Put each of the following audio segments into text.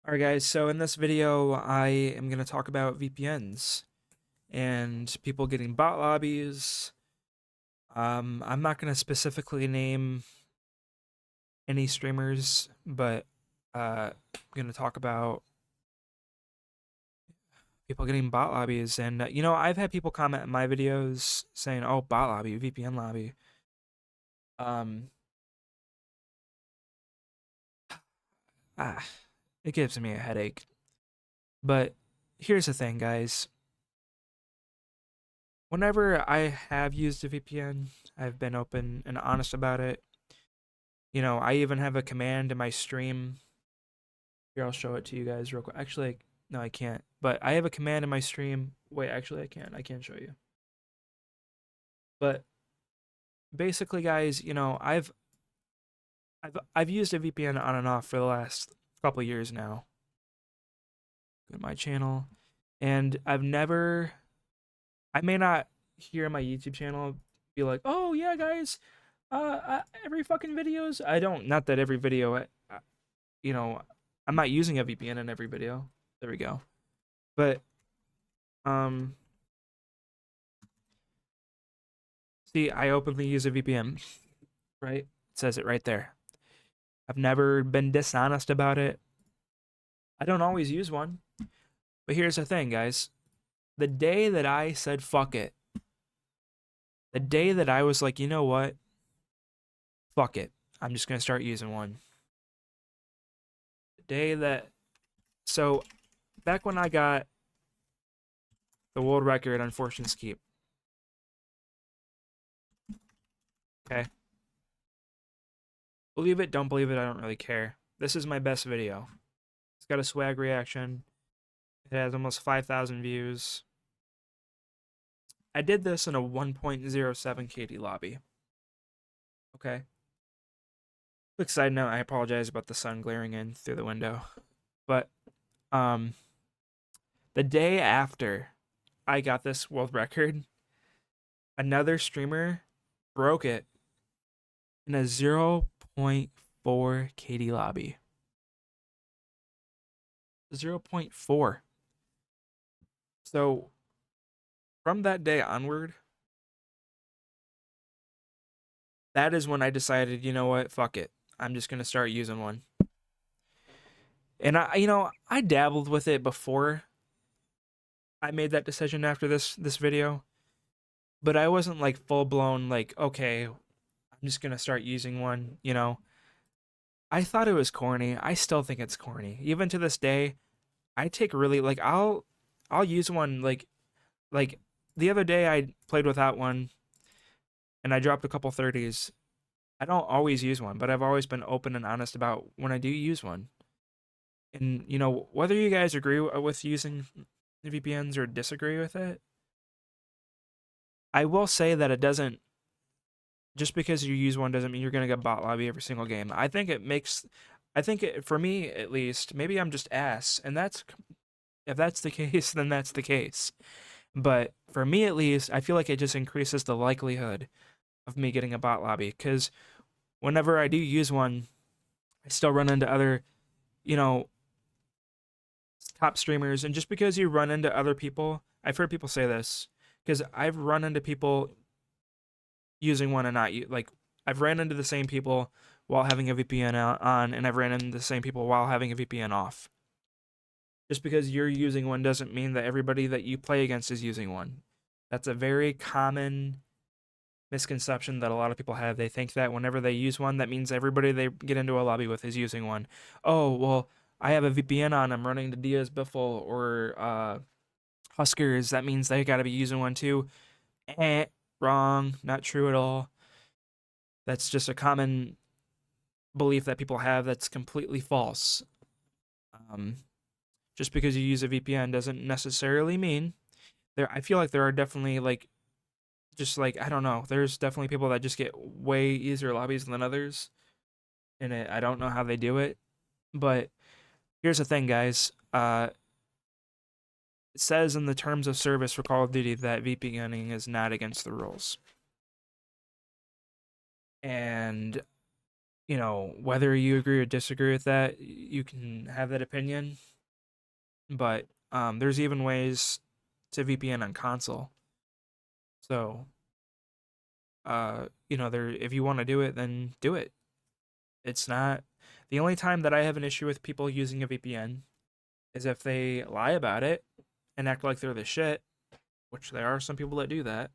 Alright guys, so in this video I am going to talk about VPNs and people getting bot lobbies. I'm not going to specifically name any streamers, but I'm going to talk about people getting bot lobbies. And I've had people comment in my videos saying, "Oh, bot lobby, VPN lobby." Um, ah, it gives me a headache. But here's the thing, guys. Whenever I have used a VPN, I've been open and honest about it. I even have a command in my stream. Here, I'll show it to you guys real quick. Actually, no, I can't. But I have a command in my stream. Wait, actually, I can't. I can't show you. But basically, guys, I've used a VPN on and off for the last couple of years now. Go to my channel, and I may not here on my YouTube channel be like, "Oh yeah, guys, every fucking videos." I don't. Not that every video, you know, I'm not using a VPN in every video. There we go. But um, see, I openly use a VPN, right? It says it right there. I've never been dishonest about it. I don't always use one. But here's the thing, guys. The day that I said fuck it, the day that I was like, you know what? Fuck it. I'm just going to start using one. The day that. So, back when I got the world record on Fortune's Keep. Okay. Believe it, don't believe it, I don't really care. This is my best video. It's got a swag reaction. It has almost 5,000 views. I did this in a 1.07 KD lobby. Okay. Quick side note, I apologize about the sun glaring in through the window. But the day after I got this world record, another streamer broke it in a 0.4 KD lobby. 0.4. So from that day onward, that is when I decided, you know what, fuck it. I'm just gonna start using one. And I dabbled with it before I made that decision after this video, but I wasn't like full blown like, okay, I'm just gonna start using one. I thought it was corny. I still think it's corny. Even to this day, I take really like I'll use one like the other day I played without one and I dropped a couple 30s. I don't always use one, but I've always been open and honest about when I do use one. And whether you guys agree with using VPNs or disagree with it, I will say that it doesn't, just because you use one doesn't mean you're going to get bot lobby every single game. I think for me at least, maybe I'm just ass, and if that's the case, then that's the case. But for me at least, I feel like it just increases the likelihood of me getting a bot lobby, because whenever I do use one, I still run into other, top streamers. And just because you run into other people, I've heard people say this, because I've run into people using one and not like, I've ran into the same people while having a VPN on, and I've ran into the same people while having a VPN off. Just because you're using one doesn't mean that everybody that you play against is using one. That's a very common misconception that a lot of people have. They think that whenever they use one, that means everybody they get into a lobby with is using one. Oh, well, I have a VPN on, I'm running to Diaz Biffle or Huskers, that means they gotta be using one too. Wrong, not true at all. That's just a common belief that people have that's completely false. Just because you use a VPN doesn't necessarily mean I feel like there are definitely I don't know, there's definitely people that just get way easier lobbies than others, and I don't know how they do it. But here's the thing, guys. It says in the terms of service for Call of Duty that VPNing is not against the rules. And you know, whether you agree or disagree with that, you can have that opinion. But there's even ways to VPN on console. So you know, there if you want to do it, then do it. It's not the only time that I have an issue with people using a VPN is if they lie about it and act like they're the shit, which there are some people that do that,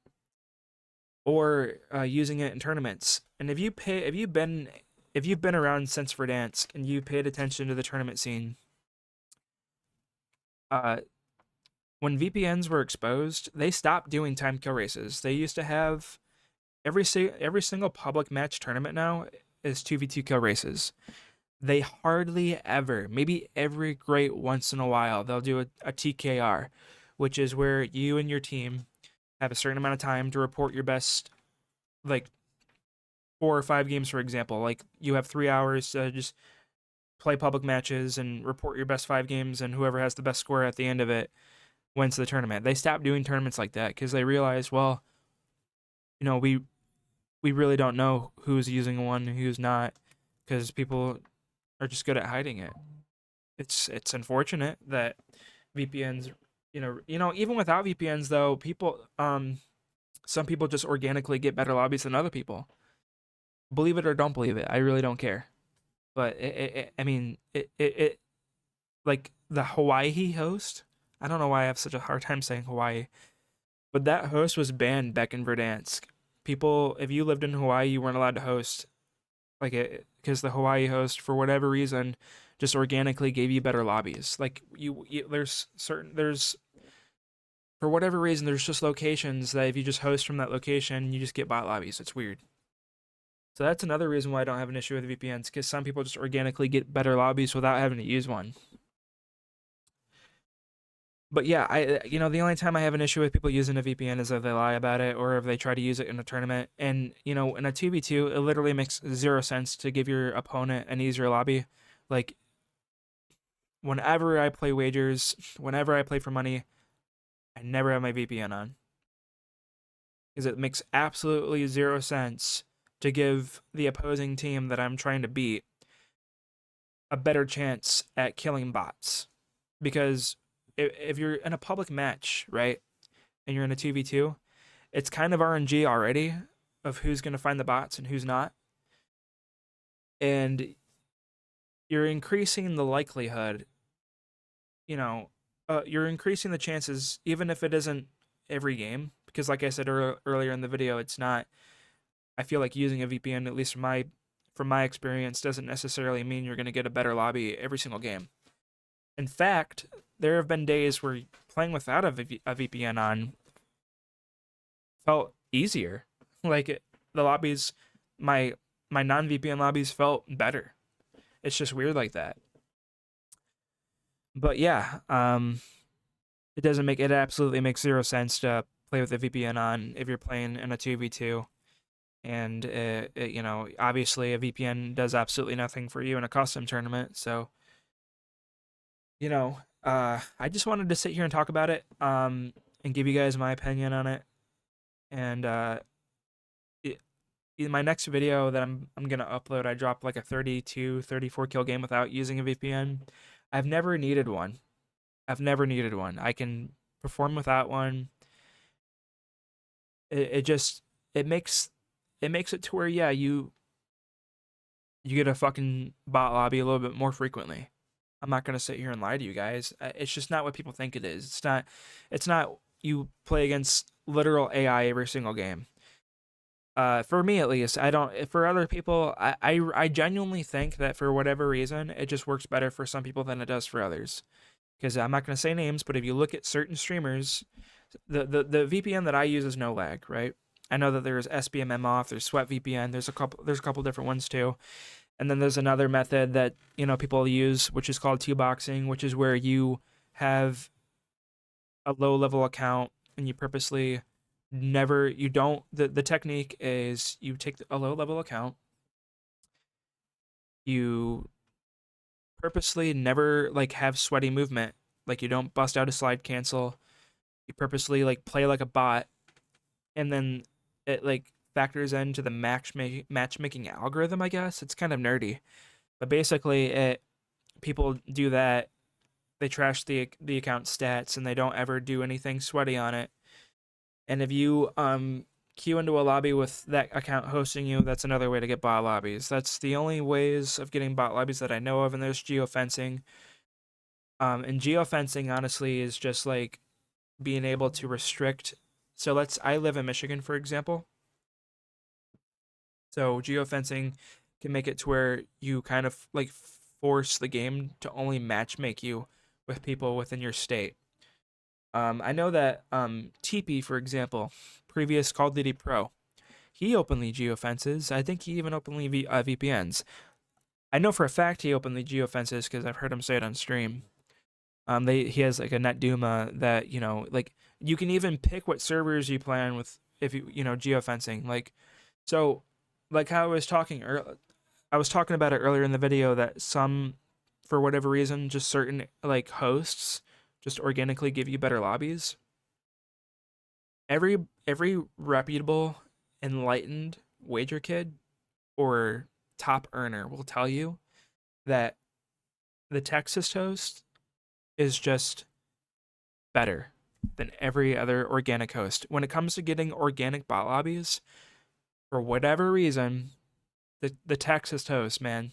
or using it in tournaments. And if you've been around since Verdansk and you paid attention to the tournament scene, uh, when VPNs were exposed, they stopped doing time kill races. They used to have every single public match tournament now is 2v2 kill races. They hardly ever, maybe every great once in a while, they'll do a TKR, which is where you and your team have a certain amount of time to report your best, like 4 or 5 games, for example. Like you have 3 hours to just play public matches and report your best 5 games, and whoever has the best score at the end of it wins the tournament. They stopped doing tournaments like that because they realized, well, you know, we really don't know who's using one and who's not because people are just good at hiding it. It's unfortunate that VPNs, even without VPNs though, people some people just organically get better lobbies than other people. Believe it or don't believe it, I really don't care. But I mean, like the Hawaii host. I don't know why I have such a hard time saying Hawaii, but that host was banned back in Verdansk. People, if you lived in Hawaii, you weren't allowed to host like it because the Hawaii host, for whatever reason, just organically gave you better lobbies. Like there's for whatever reason, there's just locations that if you just host from that location, you just get bot lobbies. It's weird. So that's another reason why I don't have an issue with VPNs, because some people just organically get better lobbies without having to use one. But yeah, the only time I have an issue with people using a VPN is if they lie about it or if they try to use it in a tournament. And in a 2v2, it literally makes zero sense to give your opponent an easier lobby. Like whenever I play wagers, whenever I play for money, I never have my VPN on because it makes absolutely zero sense to give the opposing team that I'm trying to beat a better chance at killing bots. Because if you're in a public match, right, and you're in a 2v2, it's kind of RNG already of who's going to find the bots and who's not. And you're increasing the likelihood, you're increasing the chances, even if it isn't every game. Because, like I said earlier in the video, it's not. I feel like using a VPN, at least from my experience, doesn't necessarily mean you're going to get a better lobby every single game. In fact, there have been days where playing without a VPN on felt easier. Like the lobbies, my non VPN lobbies felt better. It's just weird like that. But yeah, it absolutely makes zero sense to play with a VPN on if you're playing in a 2v2. And obviously a VPN does absolutely nothing for you in a custom tournament. So I just wanted to sit here and talk about it, and give you guys my opinion on it. And in my next video that I'm gonna upload, I dropped like a 32, 34 kill game without using a VPN. I've never needed one. I can perform without one. It makes it to where, yeah, you get a fucking bot lobby a little bit more frequently. I'm not gonna sit here and lie to you guys. It's just not what people think it is. It's not you play against literal AI every single game. For me at least, I don't. For other people, I genuinely think that for whatever reason, it just works better for some people than it does for others. Because I'm not gonna say names, but if you look at certain streamers, the VPN that I use is no lag, right? I know that there's SBMM off, there's Sweat VPN, there's a couple different ones too. And then there's another method that people use, which is called Twoboxing, which is where you have a low level account and you purposely never you don't the technique is you take a low level account, you purposely never like have sweaty movement, like you don't bust out a slide cancel, you purposely like play like a bot, and then it like factors into the matchmaking algorithm, I guess. It's kind of nerdy. But basically, people do that. They trash the account stats and they don't ever do anything sweaty on it. And if you queue into a lobby with that account hosting you, that's another way to get bot lobbies. That's the only ways of getting bot lobbies that I know of. And there's geofencing. And geofencing, honestly, is just like being able to restrict. So I live in Michigan, for example. So geofencing can make it to where you kind of like force the game to only matchmake you with people within your state. I know that TP, for example, previous Call of Duty Pro, he openly geofences. I think he even openly VPNs. I know for a fact he openly geofences because I've heard him say it on stream. He has like a NetDuma that, you know, like you can even pick what servers you play on with if you know geofencing. Like, so like how I was talking about it earlier in the video that some, for whatever reason, just certain like hosts just organically give you better lobbies. Every reputable, enlightened wager kid or top earner will tell you that the Texas host is just better than every other organic host. When it comes to getting organic bot lobbies, for whatever reason, the Texas host, man.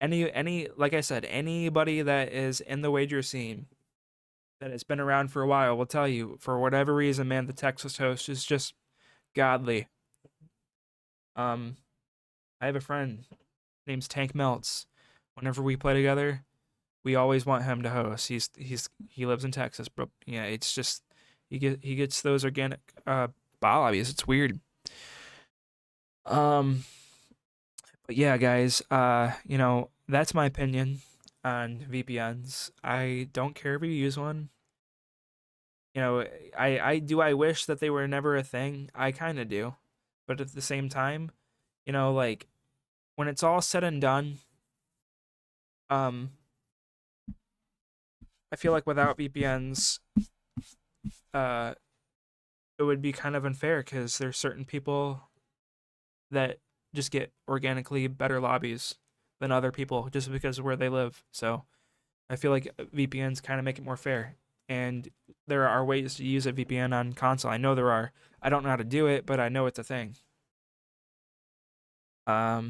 Any like I said, anybody that is in the wager scene that has been around for a while will tell you, for whatever reason, man, the Texas host is just godly. I have a friend name's Tank Melts. Whenever we play together, we always want him to host. He lives in Texas, but yeah, it's just he gets those organic bot lobbies. It's weird. But yeah, guys, you know, that's my opinion on VPNs. I don't care if you use one. You know, I wish that they were never a thing. I kind of do. But at the same time, you know, like when it's all said and done, I feel like without VPNs, it would be kind of unfair because there's certain people that just get organically better lobbies than other people just because of where they live. So I feel like VPNs kind of make it more fair. And there are ways to use a VPN on console. I know there are. I don't know how to do it, but I know it's a thing. But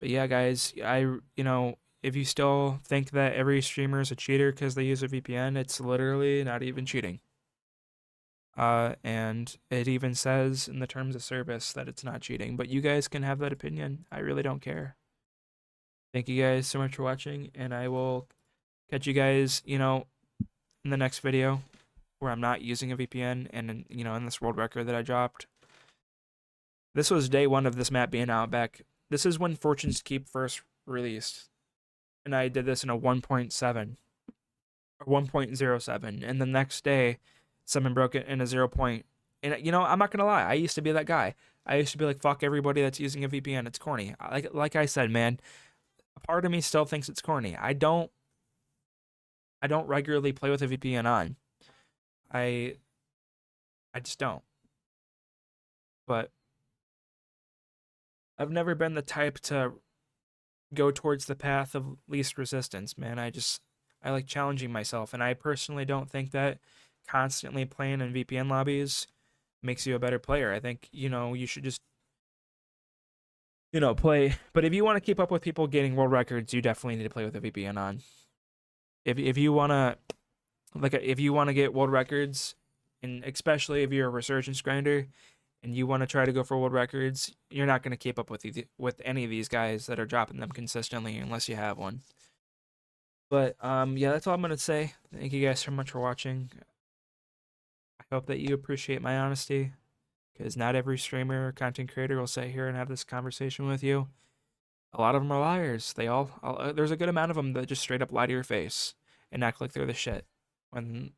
yeah, guys, you know, if you still think that every streamer is a cheater because they use a VPN, it's literally not even cheating. And it even says in the terms of service that it's not cheating, but you guys can have that opinion. I really don't care. Thank you guys so much for watching, and I will catch you guys, you know, in the next video where I'm not using a VPN and, you know, in this world record that I dropped. This was day 1 of this map being out back. This is when Fortune's Keep first released, and I did this in a 1.7 or 1.07, and the next day someone broke it in a 0. And you know, I'm not gonna lie, I used to be that guy. I used to be like, fuck everybody that's using a VPN, it's corny. Like I said, man, a part of me still thinks it's corny. I don't regularly play with a VPN on. I just don't. But I've never been the type to go towards the path of least resistance, man. I like challenging myself, and I personally don't think that constantly playing in VPN lobbies makes you a better player. I think, you know, you should just, you know, play. But if you want to keep up with people getting world records, you definitely need to play with a VPN on. If you want to, like, if you want to get world records, and especially if you're a resurgence grinder and you want to try to go for world records, you're not going to keep up with any of these guys that are dropping them consistently unless you have one. But yeah, that's all I'm going to say. Thank you guys so much for watching. I hope that you appreciate my honesty, because not every streamer or content creator will sit here and have this conversation with you. A lot of them are liars. There's a good amount of them that just straight up lie to your face and act like they're the shit. When,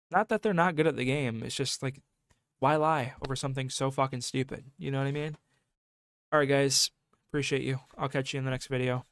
not that they're not good at the game, it's just like, why lie over something so fucking stupid? You know what I mean? Alright guys, appreciate you. I'll catch you in the next video.